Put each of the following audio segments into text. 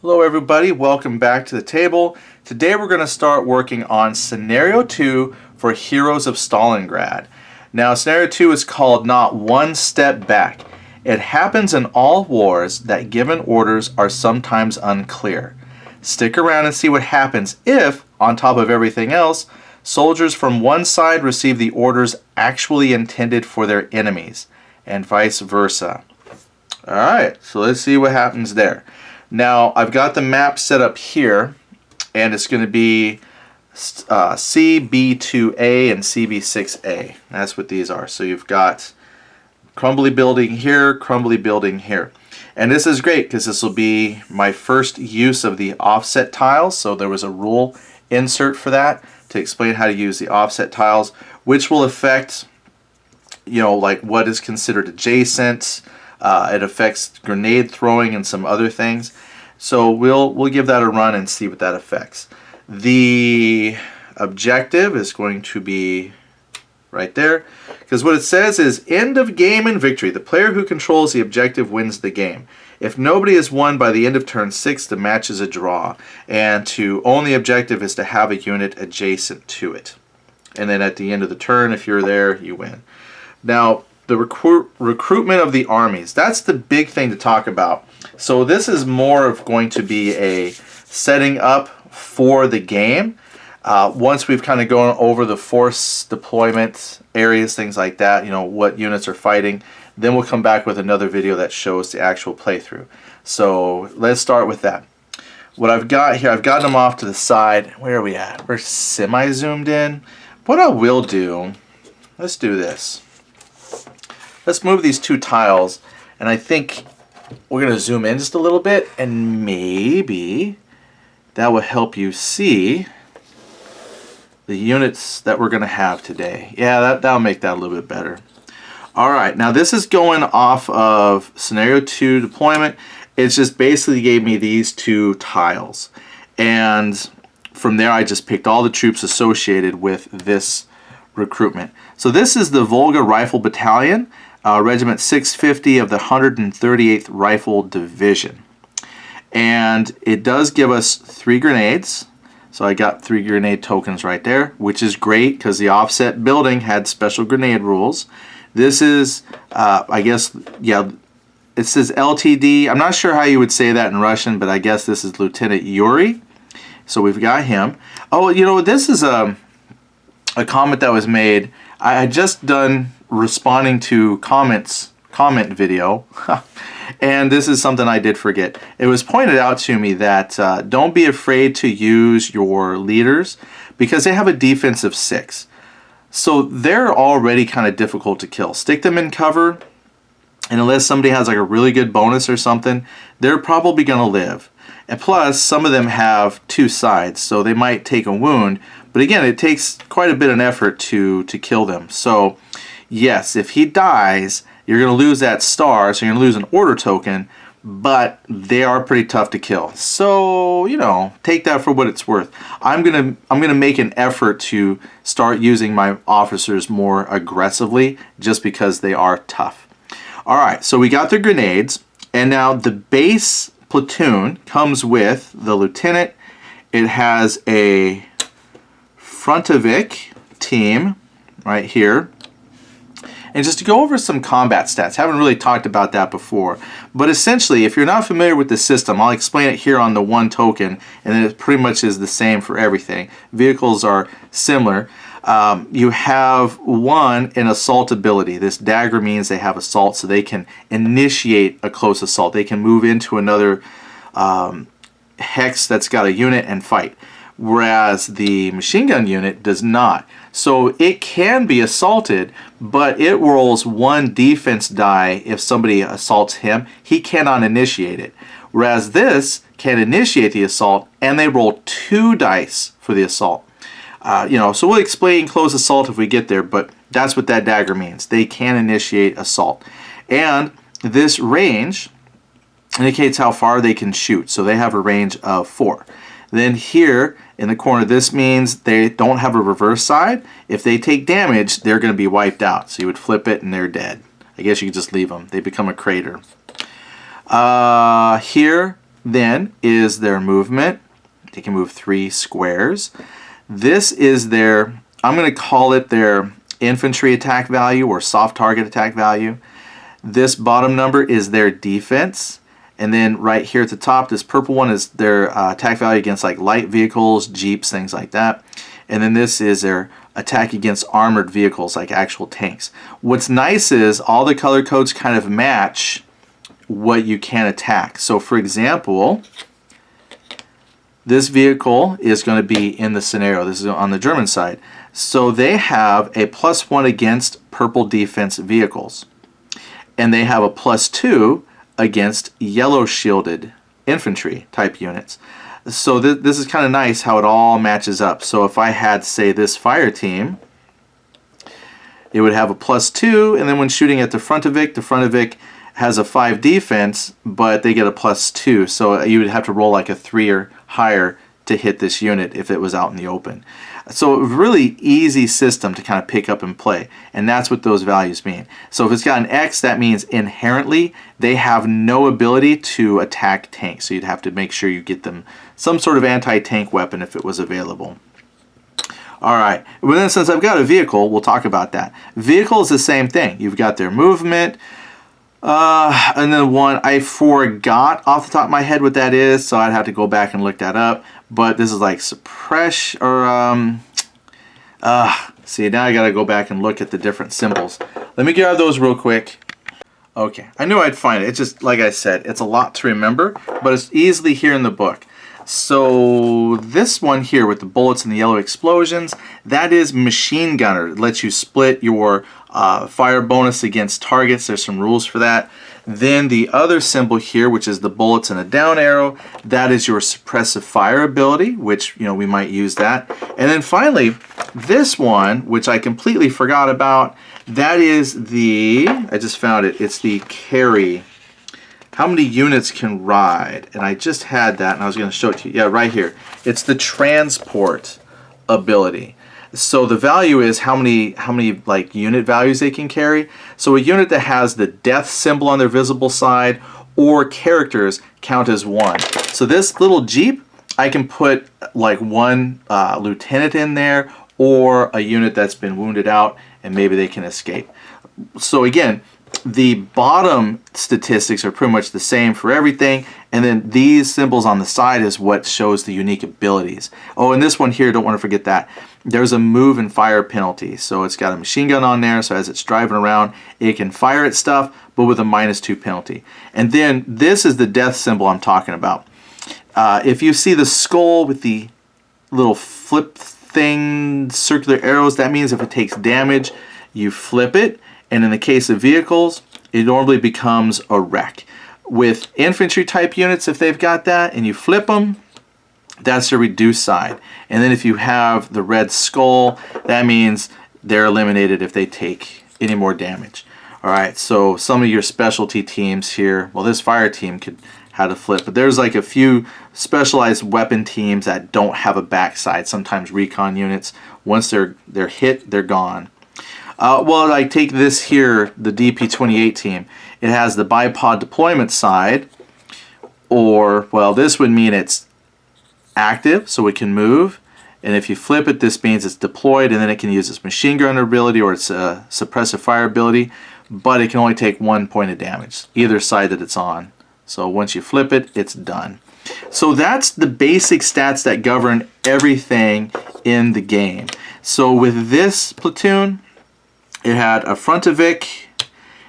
Hello everybody, welcome back to the table. Today we're going to start working on Scenario 2 for Heroes of Stalingrad. Now Scenario 2 is called Not One Step Back. It happens in all wars that given orders are sometimes unclear. Stick around and see what happens if, on top of everything else, soldiers from one side receive the orders actually intended for their enemies, and vice versa. Alright, so let's see what happens there. Now, I've got the map set up here, and it's going to be CB2A and CB6A. That's what these are. So you've got crumbly building here, crumbly building here. And this is great because this will be my first use of the offset tiles. So there was a rule insert for that to explain how to use the offset tiles, which will affect, like what is considered adjacent. It affects grenade throwing and some other things. So we'll give that a run and see what that affects. The objective is going to be right there, because what it says is end of game and victory. The player who controls the objective wins the game. If nobody is won by the end of turn 6, the match is a draw. And to own the objective is to have a unit adjacent to it. And then at the end of the turn, if you're there, you win. Now, the recruitment of the armies, that's the big thing to talk about. So this is more of going to be a setting up for the game. Once we've kind of gone over the force deployment areas, things like that, what units are fighting, then we'll come back with another video that shows the actual playthrough. So let's start with that. What I've got here, I've gotten them off to the side. Where are we at? We're semi-zoomed in. What I will do, let's do this. Let's move these two tiles, and I think we're going to zoom in just a little bit, and maybe that will help you see the units that we're going to have today. Yeah, that'll make that a little bit better. Alright, now this is going off of Scenario 2 deployment. It's just basically gave me these two tiles, and from there I just picked all the troops associated with this recruitment. So this is the Volga Rifle Battalion, Regiment 650 of the 138th Rifle Division. And it does give us 3 grenades. So I got 3 grenade tokens right there, which is great because the offset building had special grenade rules. This is, I guess, yeah, it says LTD. I'm not sure how you would say that in Russian, but I guess this is Lieutenant Yuri. So we've got him. Oh, this is a comment that was made. I had just done responding to comment video, and this is something I did forget. It was pointed out to me that don't be afraid to use your leaders because they have a defense of 6. So they're already kind of difficult to kill. Stick them in cover, and unless somebody has like a really good bonus or something, they're probably going to live. And plus, some of them have 2 sides, so they might take a wound. But again, it takes quite a bit of effort to kill them. So yes, if he dies, you're going to lose that star, so you're going to lose an order token, but they are pretty tough to kill. So, take that for what it's worth. I'm going to make an effort to start using my officers more aggressively just because they are tough. All right, so we got the grenades, and now the base platoon comes with the lieutenant. It has a Frontovic team right here. And just to go over some combat stats, haven't really talked about that before, but essentially if you're not familiar with the system, I'll explain it here on the 1 token, and then it pretty much is the same for everything. Vehicles are similar. You have 1 in assault ability. This dagger means they have assault, so they can initiate a close assault. They can move into another hex that's got a unit and fight, whereas the machine gun unit does not. So it can be assaulted, but it rolls 1 defense die if somebody assaults him. He cannot initiate it. Whereas this can initiate the assault, and they roll 2 dice for the assault. So we'll explain close assault if we get there, but that's what that dagger means. They can initiate assault. And this range indicates how far they can shoot. So they have a range of 4. Then here in the corner, this means they don't have a reverse side. If they take damage, they're going to be wiped out. So you would flip it and they're dead. I guess you could just leave them. They become a crater. Here then is their movement. They can move 3 squares. This is their, I'm going to call it their infantry attack value or soft target attack value. This bottom number is their defense. And then right here at the top, this purple one is their attack value against like light vehicles, jeeps, things like that. And then this is their attack against armored vehicles like actual tanks. What's nice is all the color codes kind of match what you can attack. So for example, this vehicle is going to be in the scenario. This is on the German side. So they have a +1 against purple defense vehicles. And they have a +2 against yellow shielded infantry type units. So this is kind of nice how it all matches up. So if I had, say, this fire team, it would have a +2, and then when shooting at the Frontovic has a 5 defense, but they get a +2. So you would have to roll like a 3 or higher to hit this unit if it was out in the open. So a really easy system to kind of pick up and play, and that's what those values mean. So if it's got an X, that means inherently they have no ability to attack tanks. So you'd have to make sure you get them some sort of anti-tank weapon if it was available. Alright, well then since I've got a vehicle, we'll talk about that. Vehicle is the same thing. You've got their movement, and then one, I forgot off the top of my head what that is, so I'd have to go back and look that up. But this is like suppress, or see, now I gotta go back and look at the different symbols. Let me grab those real quick. Okay, I knew I'd find it. It's just, like I said, it's a lot to remember, but it's easily here in the book. So this one here with the bullets and the yellow explosions, that is machine gunner. It lets you split your fire bonus against targets. There's some rules for that. Then the other symbol here, which is the bullets and a down arrow, that is your suppressive fire ability, which, you know, we might use that. And then finally, this one, which I completely forgot about, that is the, I just found it, it's the carry. How many units can ride? And I just had that, and I was going to show it to you. Yeah, right here. It's the transport ability. So the value is how many like unit values they can carry. So a unit that has the death symbol on their visible side or characters count as 1. So this little Jeep, I can put like 1 lieutenant in there, or a unit that's been wounded out and maybe they can escape. So again, the bottom statistics are pretty much the same for everything, and then these symbols on the side is what shows the unique abilities. Oh, and this one here, don't want to forget that. There's a move and fire penalty. So it's got a machine gun on there, so as it's driving around, it can fire at stuff, but with a -2 penalty. And then this is the death symbol I'm talking about. If you see the skull with the little flip thing, circular arrows, that means if it takes damage, you flip it. And in the case of vehicles, it normally becomes a wreck. With infantry type units, if they've got that and you flip them, that's the reduced side. And then if you have the red skull, that means they're eliminated if they take any more damage. Alright, so some of your specialty teams here, well, this fire team could have a flip, but there's like a few specialized weapon teams that don't have a backside, sometimes recon units. Once they're hit, they're gone. Well, I take this here, the DP-28 team. It has the bipod deployment side, or, well, this would mean it's active, so it can move. And if you flip it, this means it's deployed, and then it can use its machine gun ability or its suppressive fire ability, but it can only take 1 point of damage, either side that it's on. So once you flip it, it's done. So that's the basic stats that govern everything in the game. So with this platoon, it had a Frontovic,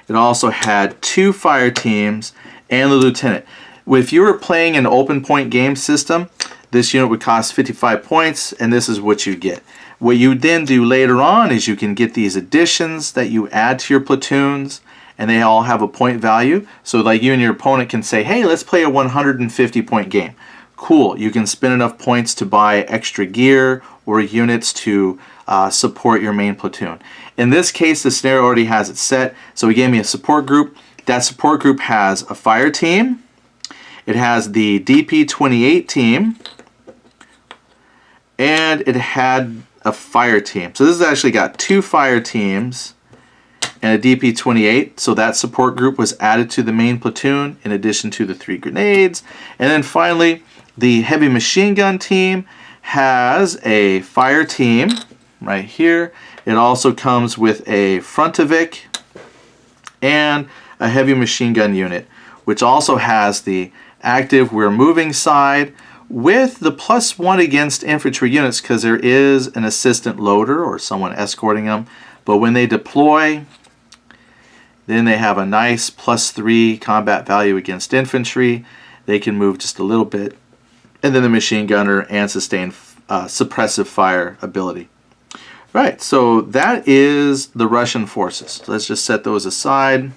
it also had 2 fire teams, and the lieutenant. If you were playing an open point game system, this unit would cost 55 points, and this is what you get. What you then do later on is you can get these additions that you add to your platoons, and they all have a point value. So like you and your opponent can say, hey, let's play a 150 point game. Cool, you can spend enough points to buy extra gear or units to support your main platoon. In this case, the scenario already has it set, so he gave me a support group. That support group has a fire team, it has the DP-28 team, and it had a fire team. So this has actually got 2 fire teams and a DP-28. So that support group was added to the main platoon in addition to the 3 grenades. And then finally, the heavy machine gun team has a fire team right here. It also comes with a frontovic and a heavy machine gun unit, which also has the active we're moving side with the +1 against infantry units, because there is an assistant loader or someone escorting them. But when they deploy, then they have a nice +3 combat value against infantry. They can move just a little bit. And then the machine gunner and sustained suppressive fire ability. Right, so that is the Russian forces. So let's just set those aside.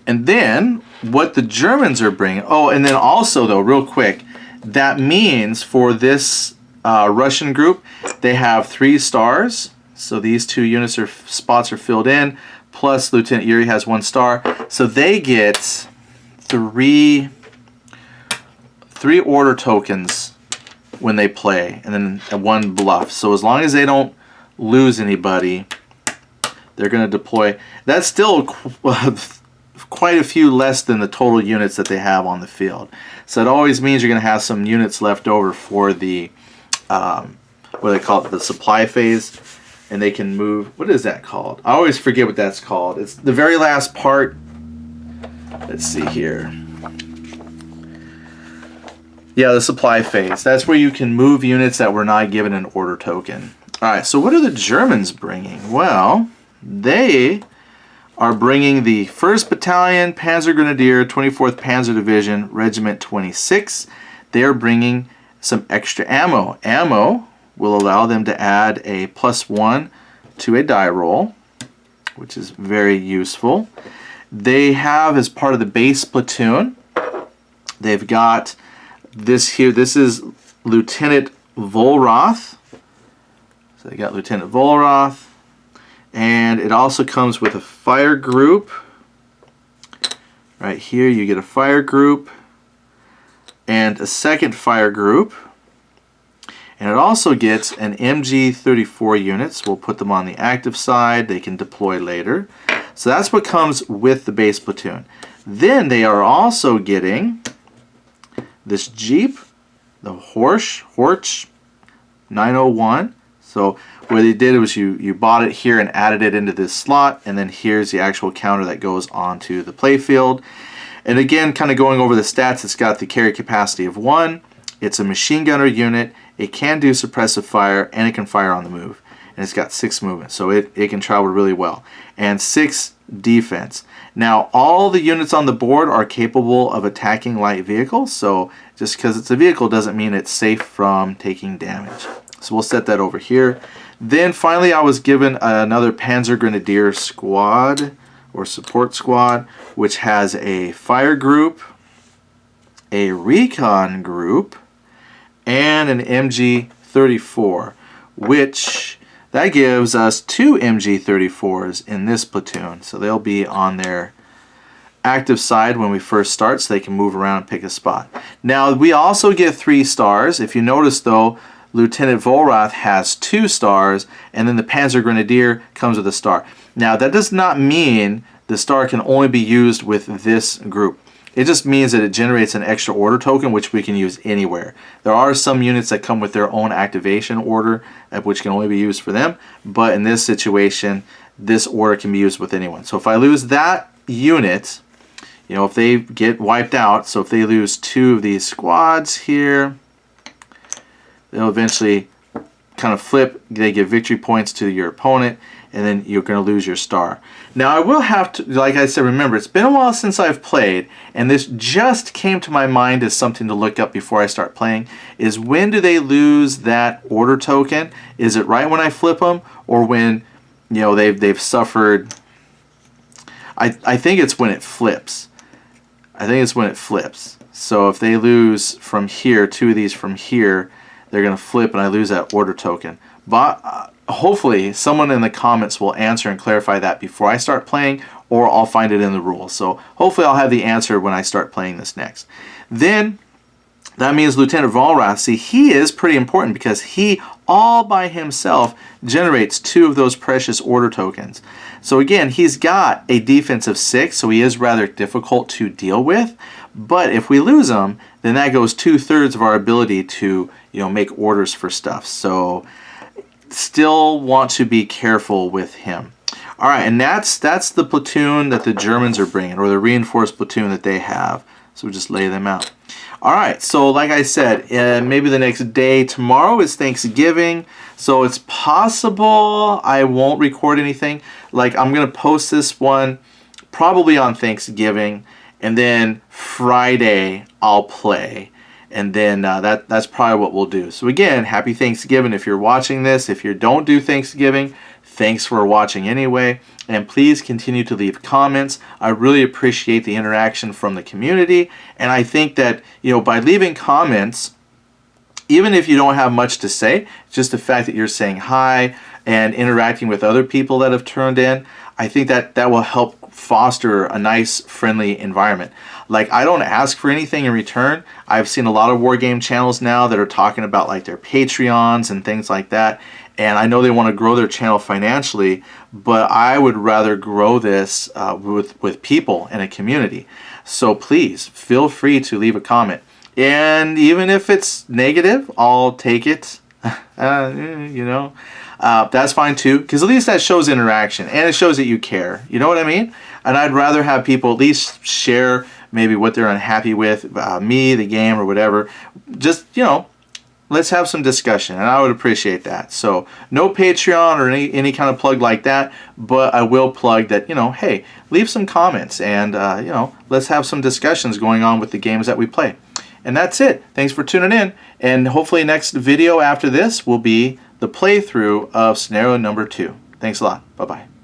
And then what the Germans are bringing. Oh, and then also though, real quick, that means for this Russian group, they have 3 stars. So these 2 units or spots are filled in. Plus Lieutenant Yuri has 1 star. So they get 3 order tokens when they play, and then 1 bluff. So as long as they don't lose anybody, they're going to deploy. That's still quite a few less than the total units that they have on the field. So it always means you're going to have some units left over for the what do they call it, the supply phase, and they can move. What is that called? I always forget what that's called. It's the very last part. Let's see here. Yeah, the supply phase. That's where you can move units that were not given an order token. All right, so what are the Germans bringing? Well, they are bringing the 1st Battalion, Panzer Grenadier, 24th Panzer Division, Regiment 26. They're bringing some extra ammo. Ammo will allow them to add a +1 to a die roll, which is very useful. They have, as part of the base platoon, they've got this here. This is Lieutenant Volrath. So they got Lieutenant Volrath. And it also comes with a fire group. Right here you get a fire group and a second fire group. And it also gets an MG-34 units. We'll put them on the active side. They can deploy later. So that's what comes with the base platoon. Then they are also getting this Jeep, the Horch 901. So what they did was you bought it here and added it into this slot, and then here's the actual counter that goes onto the playfield. And again, kind of going over the stats, it's got the carry capacity of 1. It's a machine gunner unit. It can do suppressive fire, and it can fire on the move. And it's got 6 movement, so it can travel really well. And 6 defense. Now, all the units on the board are capable of attacking light vehicles, so just because it's a vehicle doesn't mean it's safe from taking damage. So we'll set that over here. Then finally I was given another Panzer Grenadier squad or support squad, which has a fire group, a recon group, and an MG-34, which that gives us 2 MG-34s in this platoon. So they'll be on their active side when we first start, so they can move around and pick a spot. Now we also get 3 stars. If you notice though, Lieutenant Volrath has 2 stars, and then the Panzer Grenadier comes with a star. Now that does not mean the star can only be used with this group. It just means that it generates an extra order token, which we can use anywhere. There are some units that come with their own activation order, which can only be used for them, but in this situation, this order can be used with anyone. So if I lose that unit, you know, if they get wiped out, so if they lose 2 of these squads here, they'll eventually kind of flip. They give victory points to your opponent, and then you're going to lose your star. Now I will have to, like I said, remember it's been a while since I've played, and this just came to my mind as something to look up before I start playing, is when do they lose that order token? Is it right when I flip them, or when, you know, they've suffered? I think it's when it flips. I think it's when it flips. So if they lose from here, 2 of these from here, they're going to flip and I lose that order token. But hopefully someone in the comments will answer and clarify that before I start playing, or I'll find it in the rules. So hopefully I'll have the answer when I start playing this next. Then that means Lieutenant Volrath, see, he is pretty important because he all by himself generates 2 of those precious order tokens. So again, he's got a defense of 6, so he is rather difficult to deal with. But if we lose him, then that goes 2/3 of our ability to, make orders for stuff. So still want to be careful with him. All right, and that's the platoon that the Germans are bringing, or the reinforced platoon that they have. So we'll just lay them out. All right, so like I said, maybe the next day, tomorrow is Thanksgiving, so it's possible I won't record anything. Like, I'm going to post this one probably on Thanksgiving, and then Friday I'll play, and then that's probably what we'll do. So again, happy Thanksgiving if you're watching this. If you don't do Thanksgiving, thanks for watching anyway, and please continue to leave comments. I really appreciate the interaction from the community, and I think that, by leaving comments, even if you don't have much to say, just the fact that you're saying hi and interacting with other people that have turned in, I think that will help foster a nice, friendly environment. Like, I don't ask for anything in return. I've seen a lot of war game channels now that are talking about like their Patreons and things like that. And I know they want to grow their channel financially, but I would rather grow this with people in a community. So please feel free to leave a comment. And even if it's negative, I'll take it. That's fine too, because at least that shows interaction and it shows that you care. You know what I mean? And I'd rather have people at least share maybe what they're unhappy with, me, the game, or whatever. Just, let's have some discussion, and I would appreciate that. So no Patreon or any kind of plug like that, but I will plug that, hey, leave some comments, and let's have some discussions going on with the games that we play. And that's it. Thanks for tuning in, and hopefully next video after this will be the playthrough of scenario number 2. Thanks a lot. Bye-bye.